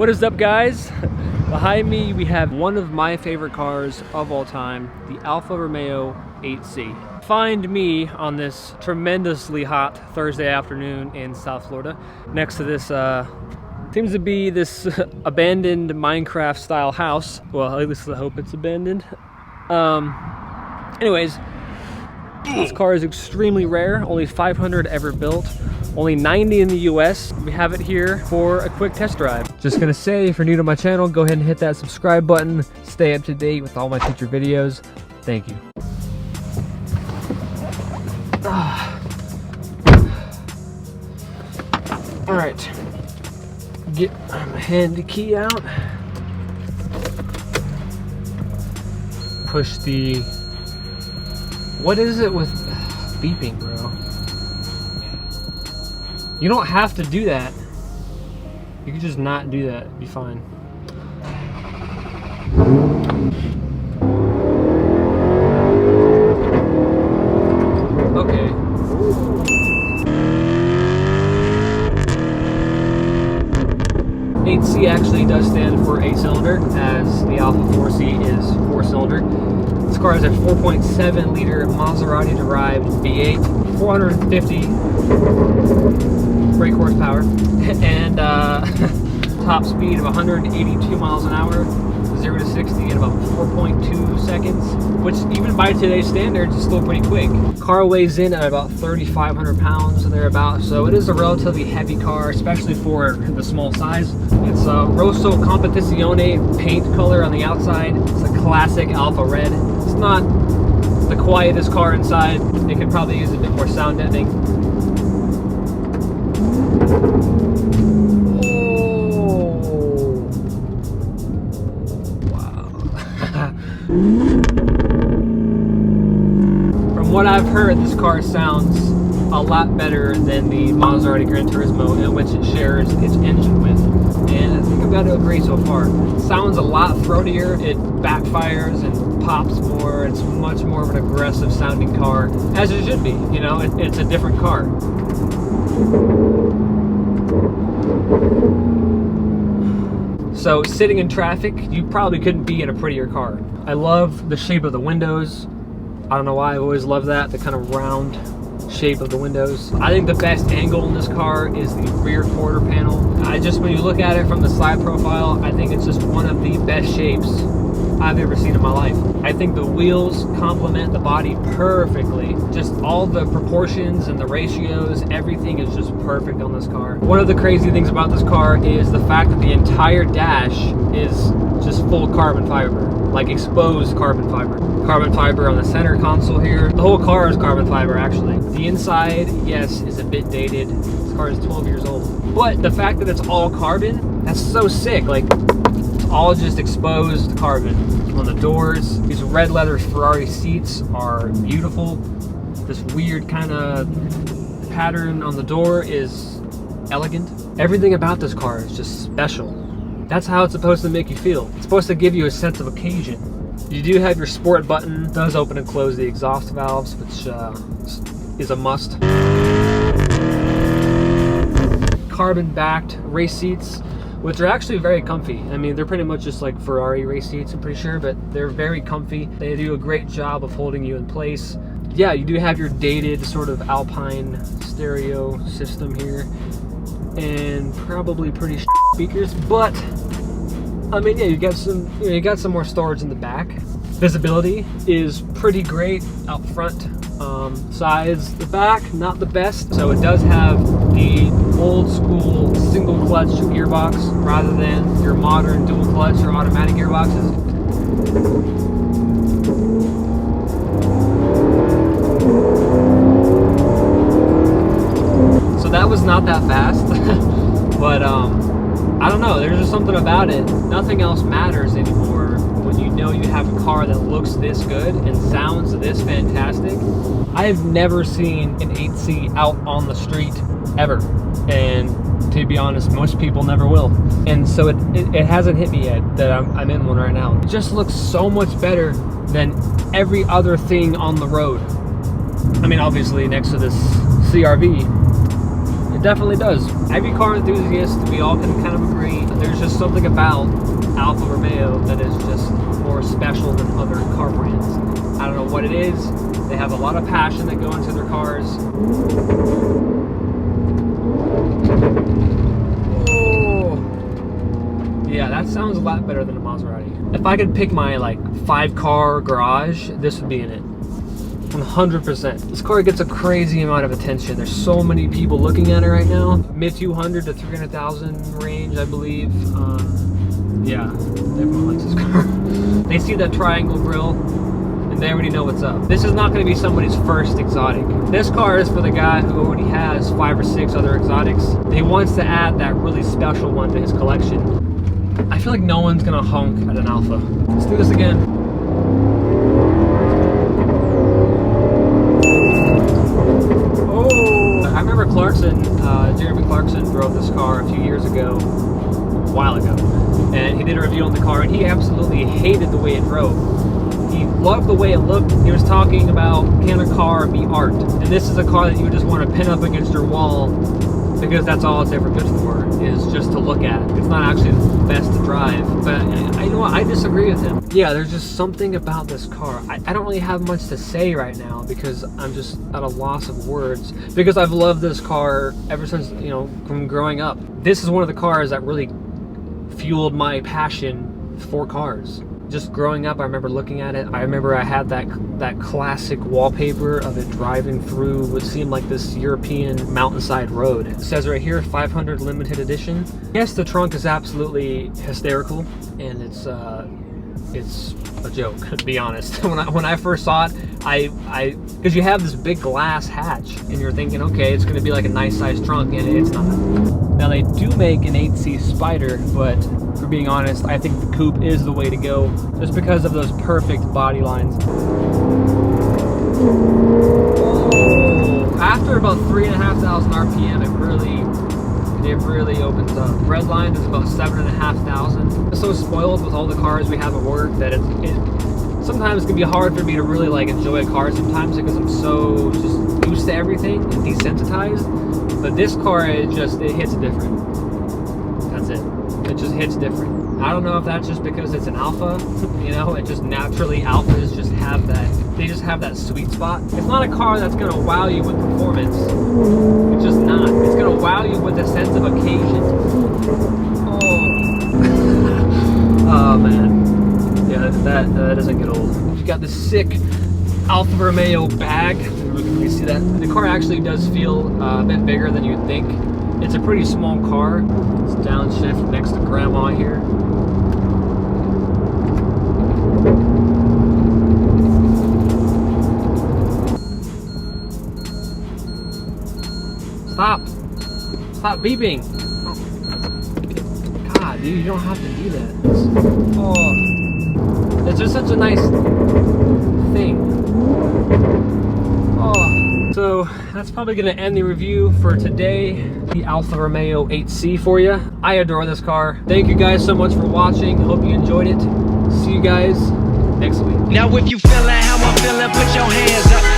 What is up, guys? Behind me we have one of my favorite cars of all time, the Alfa Romeo 8C. Find me on this tremendously hot Thursday afternoon in South Florida next to this seems to be this abandoned Minecraft style house. Well, at least I hope it's abandoned. Anyways, this car is extremely rare, only 500 ever built, only 90 in the US. We have it here for a quick test drive. Just gonna say, if you're new to my channel, go ahead and hit that subscribe button. Stay up to date with all my future videos. Thank you. All right, get my handy key out. Push the, what is it with beeping, bro? You don't have to do that. You can just not do that, it'd be fine. Okay. 8C actually does stand for 8-cylinder, as the Alfa 4C is 4-cylinder. This car is a 4.7 liter Maserati derived V8, 450 brake horsepower, and top speed of 182 miles an hour, 0 to 60 in about 4.2 seconds, which even by today's standards is still pretty quick. Car weighs in at about 3,500 pounds or thereabouts, so it is a relatively heavy car, especially for the small size. It's a Rosso Competizione paint color on the outside. It's a classic Alfa red. It's not the quietest car inside. It could probably use a bit more sound deadening. From what I've heard, this car sounds a lot better than the Maserati Gran Turismo, in which it shares its engine with. And I think I've got to agree so far. It sounds a lot throatier, it backfires and pops more. It's much more of an aggressive sounding car, as it should be. You know, it's a different car. So sitting in traffic, you probably couldn't be in a prettier car. I love the shape of the windows. I don't know why, I've always loved that, the kind of round shape of the windows. I think the best angle in this car is the rear quarter panel. When you look at it from the side profile, I think it's just one of the best shapes I've ever seen in my life. I think the wheels complement the body perfectly. Just all the proportions and the ratios, everything is just perfect on this car. One of the crazy things about this car is the fact that the entire dash is just full carbon fiber, like exposed carbon fiber. Carbon fiber on the center console here. The whole car is carbon fiber, actually. The inside, yes, is a bit dated. This car is 12 years old. But the fact that it's all carbon, that's so sick. Like, it's all just exposed carbon on the doors. These red leather Ferrari seats are beautiful. This weird kind of pattern on the door is elegant. Everything about this car is just special. That's how it's supposed to make you feel. It's supposed to give you a sense of occasion. You do have your sport button. It does open and close the exhaust valves, which is a must. Carbon-backed race seats, which are actually very comfy. I mean, they're pretty much just like Ferrari race seats, I'm pretty sure, but they're very comfy. They do a great job of holding you in place. Yeah, you do have your dated sort of Alpine stereo system here, and probably pretty speakers, but I mean, yeah, you got some more storage in the back. Visibility is pretty great out front. Sides, the back, not the best. So it does have the old school single clutch gearbox rather than your modern dual clutch or automatic gearboxes. So that was not that fast, but I don't know, there's just something about it. Nothing else matters anymore when you know you have a car that looks this good and sounds this fantastic. I have never seen an 8C out on the street ever, and to be honest, most people never will. And so it hasn't hit me yet that I'm in one right now. It just looks so much better than every other thing on the road. I mean, obviously next to this CRV, it definitely does. Every car enthusiast, we all can kind of agree, there's just something about Alfa Romeo that is just more special than other car brands. I don't know what it is. They have a lot of passion that go into their cars. Oh, yeah, that sounds a lot better than a Maserati. If I could pick my like 5-car garage, this would be in it. 100%. This car gets a crazy amount of attention. There's so many people looking at it right now. Mid 200 to 300,000 range, I believe. Yeah, everyone likes this car. They see that triangle grille and they already know what's up. This is not going to be somebody's first exotic. This car is for the guy who already has 5 or 6 other exotics. He wants to add that really special one to his collection. I feel like no one's going to honk at an Alfa. Let's do this again. I remember Clarkson, Jeremy Clarkson drove this car a few years ago, a while ago, and he did a review on the car, and he absolutely hated the way it drove. He loved the way it looked. He was talking about, can a car be art? And this is a car that you just want to pin up against your wall because that's all it's ever good for, is just to look at. It's not actually the best to drive, but you know what, I disagree with him. Yeah, there's just something about this car. I don't really have much to say right now because I'm just at a loss of words, because I've loved this car ever since, you know, from growing up. This is one of the cars that really fueled my passion for cars. Just growing up, I remember looking at it. I remember I had that classic wallpaper of it driving through what seemed like this European mountainside road. It says right here, 500 limited edition. Yes, the trunk is absolutely hysterical, and it's a joke, to be honest. When I first saw it, because you have this big glass hatch, and you're thinking, okay, it's going to be like a nice sized trunk, and it's not. Now they do make an 8C Spider, but for being honest, I think the coupe is the way to go, just because of those perfect body lines. Oh, after about 3,500 RPM, it really opens up. Red line is about 7,500. I'm so spoiled with all the cars we have at work that it sometimes can be hard for me to really like enjoy a car sometimes, because I'm so just used to everything and desensitized. But this car, it hits different. That's it. It just hits different. I don't know if that's just because it's an Alfa, you know, it just naturally, Alfas just have that, they just have that sweet spot. It's not a car that's gonna wow you with performance. It's just not. It's gonna wow you with a sense of occasion. Oh. Oh man. Yeah, that doesn't get old. You got this sick Alfa Romeo bag. You see that? The car actually does feel a bit bigger than you'd think. It's a pretty small car. It's downshift next to grandma here. Stop beeping. God, dude, you don't have to do that. It's just such a nice thing. So that's probably going to end the review for today. The Alfa Romeo 8C for you. I adore this car. Thank you guys so much for watching. Hope you enjoyed it. See you guys next week. Now if you feeling how I'm feeling, put your hands up.